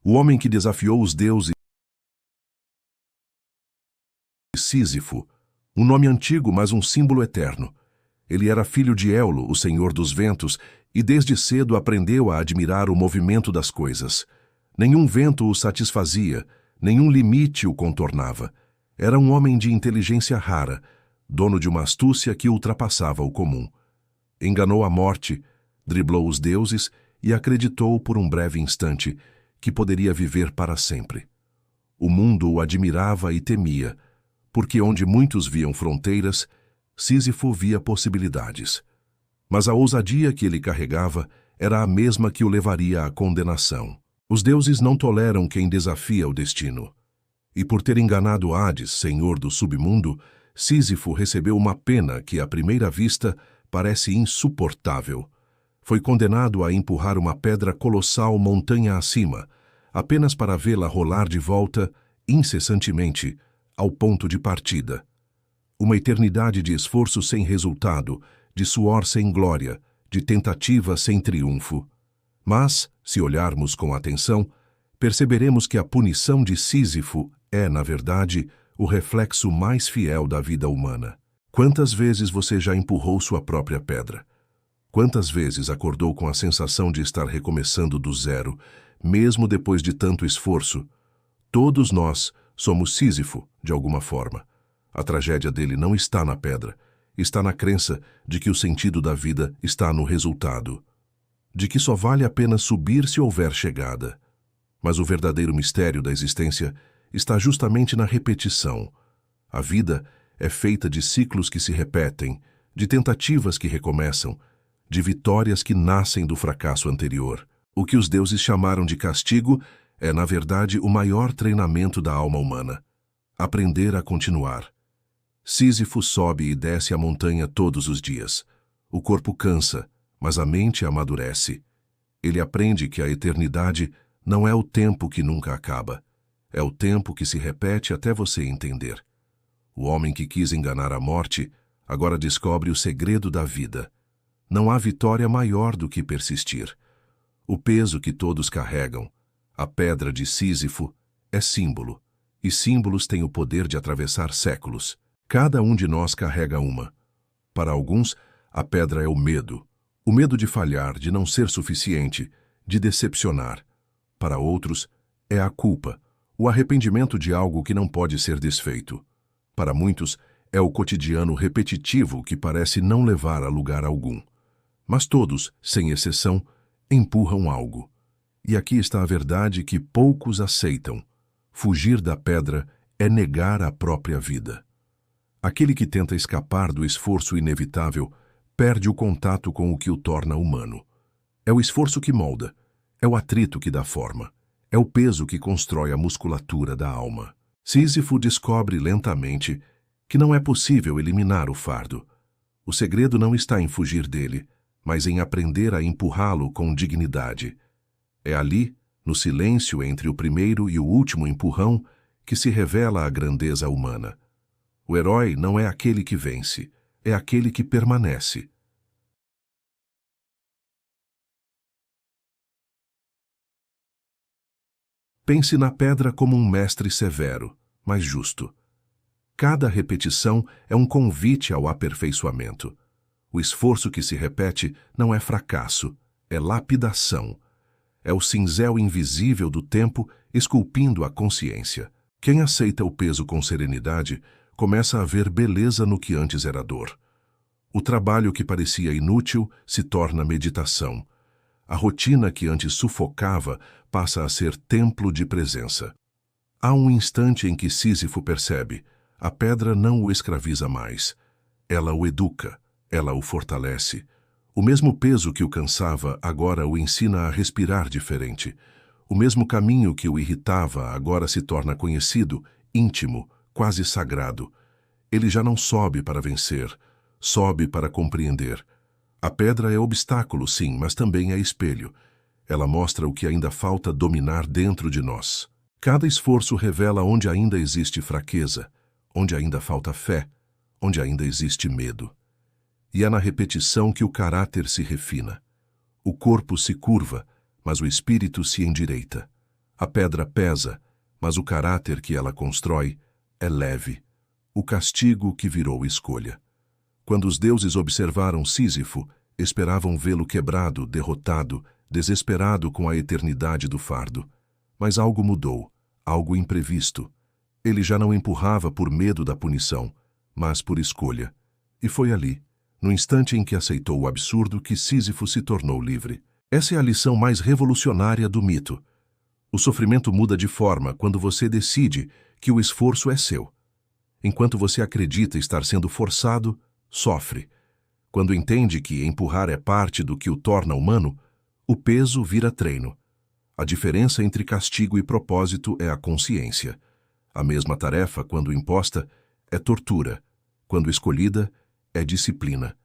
O homem que desafiou os deuses, Sísifo, um nome antigo, mas um símbolo eterno. Ele era filho de Éolo, o senhor dos ventos, e desde cedo aprendeu a admirar o movimento das coisas. Nenhum vento o satisfazia, nenhum limite o contornava. Era um homem de inteligência rara, dono de uma astúcia que ultrapassava o comum. Enganou a morte, driblou os deuses e acreditou por um breve instante que poderia viver para sempre. O mundo o admirava e temia, porque onde muitos viam fronteiras, Sísifo via possibilidades. Mas a ousadia que ele carregava era a mesma que o levaria à condenação. Os deuses não toleram quem desafia o destino. E por ter enganado Hades, senhor do submundo, Sísifo recebeu uma pena que, à primeira vista, parece insuportável. Foi condenado a empurrar uma pedra colossal montanha acima, apenas para vê-la rolar de volta, incessantemente, ao ponto de partida. Uma eternidade de esforço sem resultado, de suor sem glória, de tentativa sem triunfo. Mas, se olharmos com atenção, perceberemos que a punição de Sísifo é, na verdade, o reflexo mais fiel da vida humana. Quantas vezes você já empurrou sua própria pedra? Quantas vezes acordou com a sensação de estar recomeçando do zero, mesmo depois de tanto esforço? Todos nós somos Sísifo, de alguma forma. A tragédia dele não está na pedra, está na crença de que o sentido da vida está no resultado, de que só vale a pena subir se houver chegada. Mas o verdadeiro mistério da existência está justamente na repetição. A vida é feita de ciclos que se repetem, de tentativas que recomeçam, de vitórias que nascem do fracasso anterior. O que os deuses chamaram de castigo é, na verdade, o maior treinamento da alma humana. Aprender a continuar. Sísifo sobe e desce a montanha todos os dias. O corpo cansa, mas a mente amadurece. Ele aprende que a eternidade não é o tempo que nunca acaba. É o tempo que se repete até você entender. O homem que quis enganar a morte agora descobre o segredo da vida. Não há vitória maior do que persistir. O peso que todos carregam, a pedra de Sísifo, é símbolo, e símbolos têm o poder de atravessar séculos. Cada um de nós carrega uma. Para alguns, a pedra é o medo de falhar, de não ser suficiente, de decepcionar. Para outros, é a culpa, o arrependimento de algo que não pode ser desfeito. Para muitos, é o cotidiano repetitivo que parece não levar a lugar algum. Mas todos, sem exceção, empurram algo. E aqui está a verdade que poucos aceitam. Fugir da pedra é negar a própria vida. Aquele que tenta escapar do esforço inevitável perde o contato com o que o torna humano. É o esforço que molda, é o atrito que dá forma, é o peso que constrói a musculatura da alma. Sísifo descobre lentamente que não é possível eliminar o fardo. O segredo não está em fugir dele, mas em aprender a empurrá-lo com dignidade. É ali, no silêncio entre o primeiro e o último empurrão, que se revela a grandeza humana. O herói não é aquele que vence, é aquele que permanece. Pense na pedra como um mestre severo, mas justo. Cada repetição é um convite ao aperfeiçoamento. O esforço que se repete não é fracasso, é lapidação. É o cinzel invisível do tempo esculpindo a consciência. Quem aceita o peso com serenidade começa a ver beleza no que antes era dor. O trabalho que parecia inútil se torna meditação. A rotina que antes sufocava passa a ser templo de presença. Há um instante em que Sísifo percebe: a pedra não o escraviza mais. Ela o educa, ela o fortalece. O mesmo peso que o cansava agora o ensina a respirar diferente. O mesmo caminho que o irritava agora se torna conhecido, íntimo, quase sagrado. Ele já não sobe para vencer, sobe para compreender. A pedra é obstáculo, sim, mas também é espelho. Ela mostra o que ainda falta dominar dentro de nós. Cada esforço revela onde ainda existe fraqueza, onde ainda falta fé, onde ainda existe medo. E é na repetição que o caráter se refina. O corpo se curva, mas o espírito se endireita. A pedra pesa, mas o caráter que ela constrói é leve, o castigo que virou escolha. Quando os deuses observaram Sísifo, esperavam vê-lo quebrado, derrotado, desesperado com a eternidade do fardo. Mas algo mudou, algo imprevisto. Ele já não empurrava por medo da punição, mas por escolha. E foi ali, no instante em que aceitou o absurdo, que Sísifo se tornou livre. Essa é a lição mais revolucionária do mito. O sofrimento muda de forma quando você decide que o esforço é seu. Enquanto você acredita estar sendo forçado, sofre. Quando entende que empurrar é parte do que o torna humano, o peso vira treino. A diferença entre castigo e propósito é a consciência. A mesma tarefa, quando imposta, é tortura. Quando escolhida, é disciplina.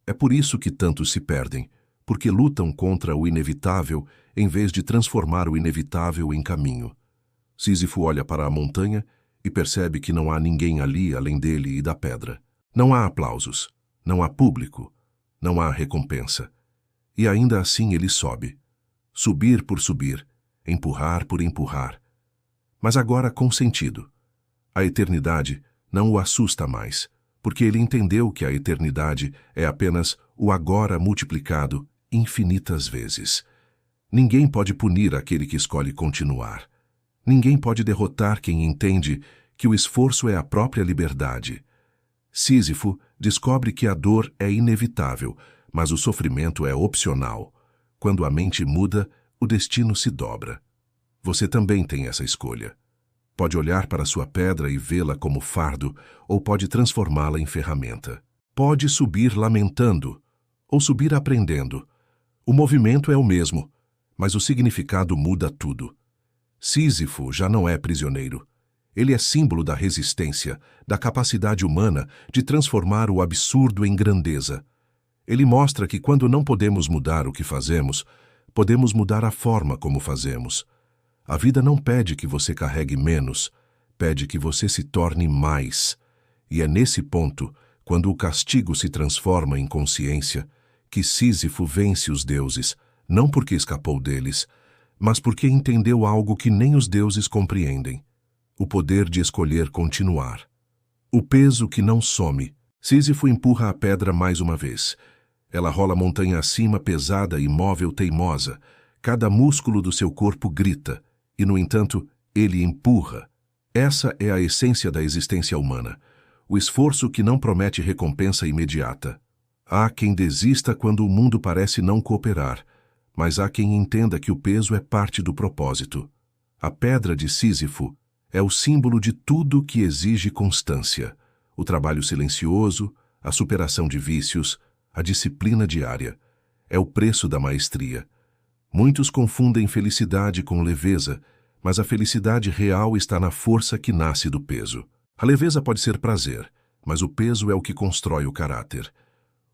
É por isso que tantos se perdem, porque lutam contra o inevitável em vez de transformar o inevitável em caminho. Sísifo olha para a montanha e percebe que não há ninguém ali além dele e da pedra. Não há aplausos, não há público, não há recompensa. E ainda assim ele sobe. Subir por subir, empurrar por empurrar. Mas agora com sentido. A eternidade não o assusta mais, porque ele entendeu que a eternidade é apenas o agora multiplicado infinitas vezes. Ninguém pode punir aquele que escolhe continuar. Ninguém pode derrotar quem entende que o esforço é a própria liberdade. Sísifo descobre que a dor é inevitável, mas o sofrimento é opcional. Quando a mente muda, o destino se dobra. Você também tem essa escolha. Pode olhar para sua pedra e vê-la como fardo, ou pode transformá-la em ferramenta. Pode subir lamentando, ou subir aprendendo. O movimento é o mesmo, mas o significado muda tudo. Sísifo já não é prisioneiro. Ele é símbolo da resistência, da capacidade humana de transformar o absurdo em grandeza. Ele mostra que quando não podemos mudar o que fazemos, podemos mudar a forma como fazemos. A vida não pede que você carregue menos, pede que você se torne mais. E é nesse ponto, quando o castigo se transforma em consciência, que Sísifo vence os deuses, não porque escapou deles, mas porque entendeu algo que nem os deuses compreendem: o poder de escolher continuar. O peso que não some. Sísifo empurra a pedra mais uma vez. Ela rola montanha acima, pesada, imóvel, teimosa. Cada músculo do seu corpo grita, e, no entanto, ele empurra. Essa é a essência da existência humana. O esforço que não promete recompensa imediata. Há quem desista quando o mundo parece não cooperar, mas há quem entenda que o peso é parte do propósito. A pedra de Sísifo é o símbolo de tudo que exige constância: o trabalho silencioso, a superação de vícios, a disciplina diária. É o preço da maestria. Muitos confundem felicidade com leveza, mas a felicidade real está na força que nasce do peso. A leveza pode ser prazer, mas o peso é o que constrói o caráter.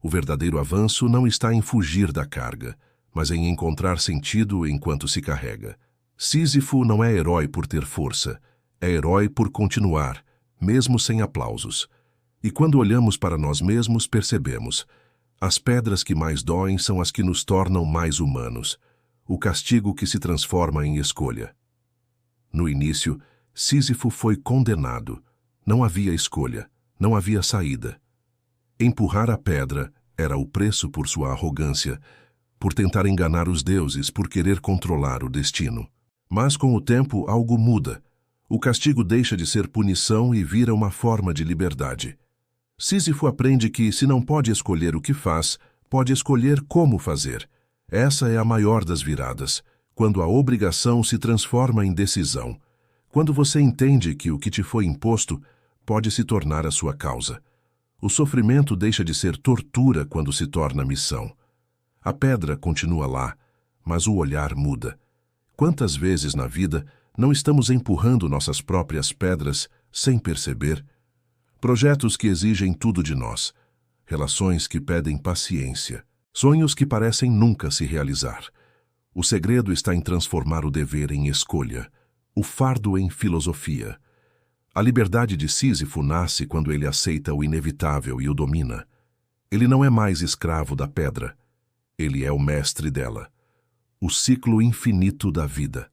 O verdadeiro avanço não está em fugir da carga, mas em encontrar sentido enquanto se carrega. Sísifo não é herói por ter força, é herói por continuar, mesmo sem aplausos. E quando olhamos para nós mesmos, percebemos: as pedras que mais doem são as que nos tornam mais humanos. O castigo que se transforma em escolha. No início, Sísifo foi condenado. Não havia escolha, não havia saída. Empurrar a pedra era o preço por sua arrogância, por tentar enganar os deuses, por querer controlar o destino. Mas com o tempo algo muda. O castigo deixa de ser punição e vira uma forma de liberdade. Sísifo aprende que, se não pode escolher o que faz, pode escolher como fazer. Essa é a maior das viradas, quando a obrigação se transforma em decisão. Quando você entende que o que te foi imposto pode se tornar a sua causa. O sofrimento deixa de ser tortura quando se torna missão. A pedra continua lá, mas o olhar muda. Quantas vezes na vida não estamos empurrando nossas próprias pedras sem perceber? Projetos que exigem tudo de nós, relações que pedem paciência, sonhos que parecem nunca se realizar. O segredo está em transformar o dever em escolha, o fardo em filosofia. A liberdade de Sísifo nasce quando ele aceita o inevitável e o domina. Ele não é mais escravo da pedra, ele é o mestre dela. O ciclo infinito da vida.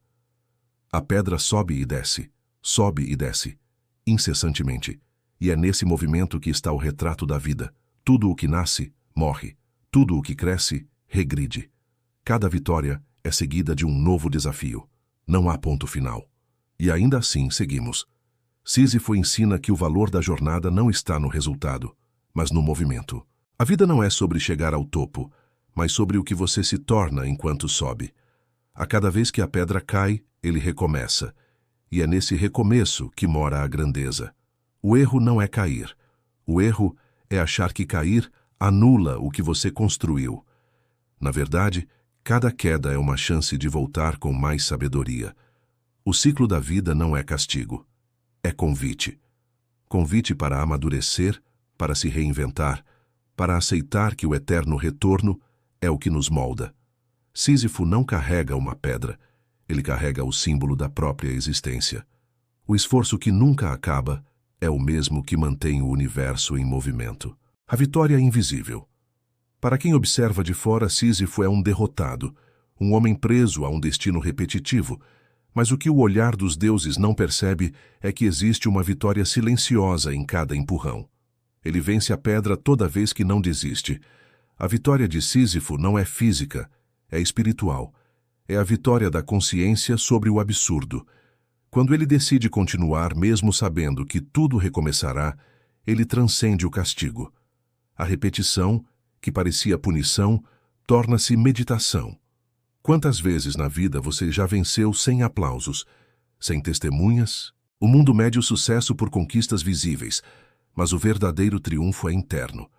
A pedra sobe e desce, incessantemente. E é nesse movimento que está o retrato da vida. Tudo o que nasce, morre. Tudo o que cresce, regride. Cada vitória é seguida de um novo desafio. Não há ponto final. E ainda assim seguimos. Sísifo ensina que o valor da jornada não está no resultado, mas no movimento. A vida não é sobre chegar ao topo, mas sobre o que você se torna enquanto sobe. A cada vez que a pedra cai, ele recomeça. E é nesse recomeço que mora a grandeza. O erro não é cair. O erro é achar que cair anula o que você construiu. Na verdade, cada queda é uma chance de voltar com mais sabedoria. O ciclo da vida não é castigo. É convite. Convite para amadurecer, para se reinventar, para aceitar que o eterno retorno é o que nos molda. Sísifo não carrega uma pedra. Ele carrega o símbolo da própria existência. O esforço que nunca acaba é o mesmo que mantém o universo em movimento. A vitória é invisível. Para quem observa de fora, Sísifo é um derrotado, um homem preso a um destino repetitivo, mas o que o olhar dos deuses não percebe é que existe uma vitória silenciosa em cada empurrão. Ele vence a pedra toda vez que não desiste. A vitória de Sísifo não é física, é espiritual. É a vitória da consciência sobre o absurdo. Quando ele decide continuar, mesmo sabendo que tudo recomeçará, ele transcende o castigo. A repetição, que parecia punição, torna-se meditação. Quantas vezes na vida você já venceu sem aplausos, sem testemunhas? O mundo mede o sucesso por conquistas visíveis, mas o verdadeiro triunfo é interno.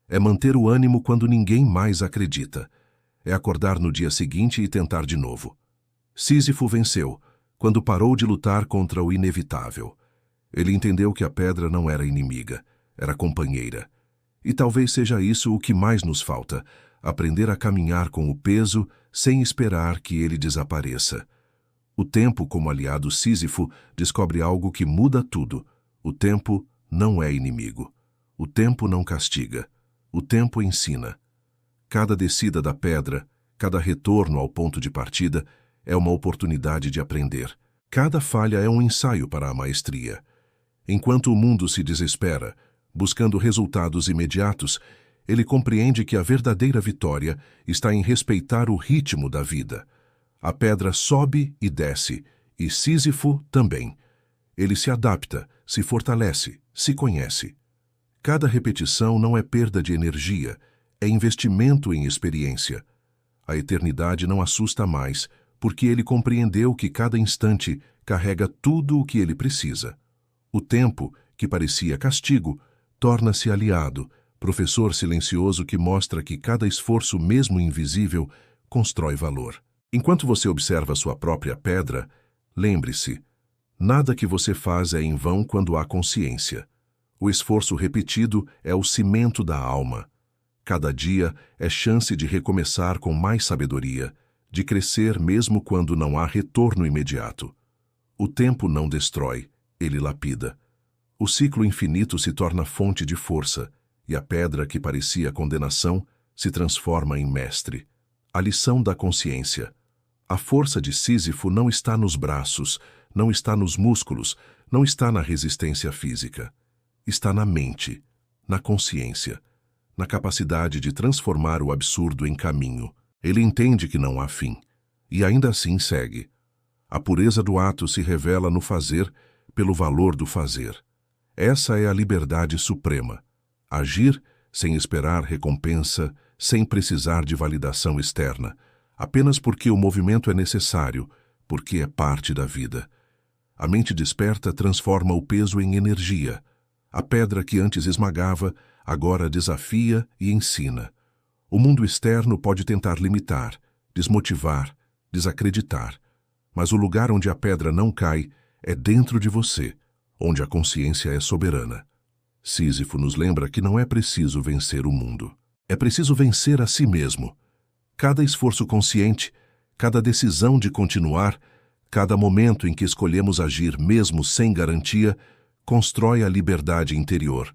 É manter o ânimo quando ninguém mais acredita. É acordar no dia seguinte e tentar de novo. Sísifo venceu quando parou de lutar contra o inevitável. Ele entendeu que a pedra não era inimiga, era companheira. E talvez seja isso o que mais nos falta, aprender a caminhar com o peso sem esperar que ele desapareça. O tempo, como aliado Sísifo, descobre algo que muda tudo. O tempo não é inimigo. O tempo não castiga. O tempo ensina. Cada descida da pedra, cada retorno ao ponto de partida, é uma oportunidade de aprender. Cada falha é um ensaio para a maestria. Enquanto o mundo se desespera, buscando resultados imediatos, ele compreende que a verdadeira vitória está em respeitar o ritmo da vida. A pedra sobe e desce, e Sísifo também. Ele se adapta, se fortalece, se conhece. Cada repetição não é perda de energia, é investimento em experiência. A eternidade não assusta mais, porque ele compreendeu que cada instante carrega tudo o que ele precisa. O tempo, que parecia castigo, torna-se aliado, professor silencioso que mostra que cada esforço, mesmo invisível, constrói valor. Enquanto você observa sua própria pedra, lembre-se, nada que você faz é em vão quando há consciência. O esforço repetido é o cimento da alma. Cada dia é chance de recomeçar com mais sabedoria, de crescer mesmo quando não há retorno imediato. O tempo não destrói, ele lapida. O ciclo infinito se torna fonte de força, e a pedra que parecia condenação se transforma em mestre. A lição da consciência. A força de Sísifo não está nos braços, não está nos músculos, não está na resistência física. Está na mente, na consciência, na capacidade de transformar o absurdo em caminho. Ele entende que não há fim, e ainda assim segue. A pureza do ato se revela no fazer pelo valor do fazer. Essa é a liberdade suprema. Agir sem esperar recompensa, sem precisar de validação externa, apenas porque o movimento é necessário, porque é parte da vida. A mente desperta transforma o peso em energia. A pedra que antes esmagava, agora desafia e ensina. O mundo externo pode tentar limitar, desmotivar, desacreditar. Mas o lugar onde a pedra não cai é dentro de você, onde a consciência é soberana. Sísifo nos lembra que não é preciso vencer o mundo. É preciso vencer a si mesmo. Cada esforço consciente, cada decisão de continuar, cada momento em que escolhemos agir mesmo sem garantia, constrói a liberdade interior.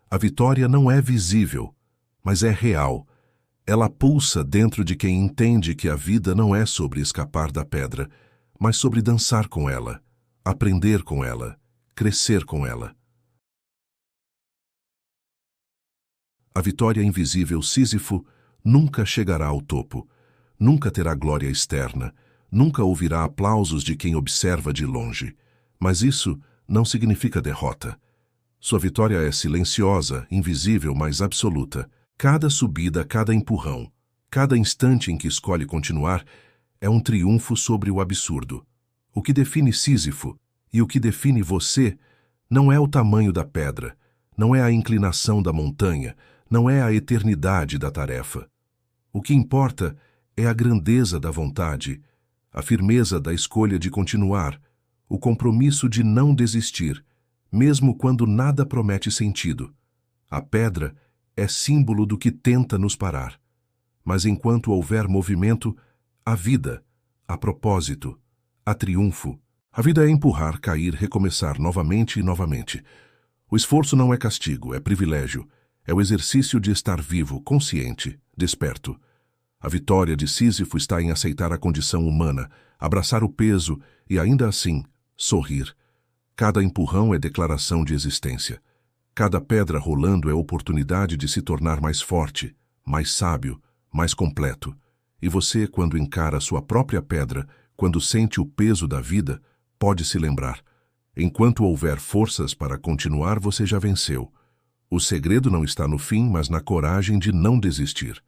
A vitória não é visível, mas é real. Ela pulsa dentro de quem entende que a vida não é sobre escapar da pedra, mas sobre dançar com ela, aprender com ela, crescer com ela. A vitória invisível Sísifo nunca chegará ao topo, nunca terá glória externa, nunca ouvirá aplausos de quem observa de longe. Mas isso não significa derrota. Sua vitória é silenciosa, invisível, mas absoluta. Cada subida, cada empurrão, cada instante em que escolhe continuar é um triunfo sobre o absurdo. O que define Sísifo e o que define você não é o tamanho da pedra, não é a inclinação da montanha, não é a eternidade da tarefa. O que importa é a grandeza da vontade, a firmeza da escolha de continuar, o compromisso de não desistir, mesmo quando nada promete sentido. A pedra é símbolo do que tenta nos parar. Mas enquanto houver movimento, há vida, há propósito, há triunfo. A vida é empurrar, cair, recomeçar novamente e novamente. O esforço não é castigo, é privilégio. É o exercício de estar vivo, consciente, desperto. A vitória de Sísifo está em aceitar a condição humana, abraçar o peso e, ainda assim, sorrir. Cada empurrão é declaração de existência. Cada pedra rolando é oportunidade de se tornar mais forte, mais sábio, mais completo. E você, quando encara sua própria pedra, quando sente o peso da vida, pode se lembrar. Enquanto houver forças para continuar, você já venceu. O segredo não está no fim, mas na coragem de não desistir.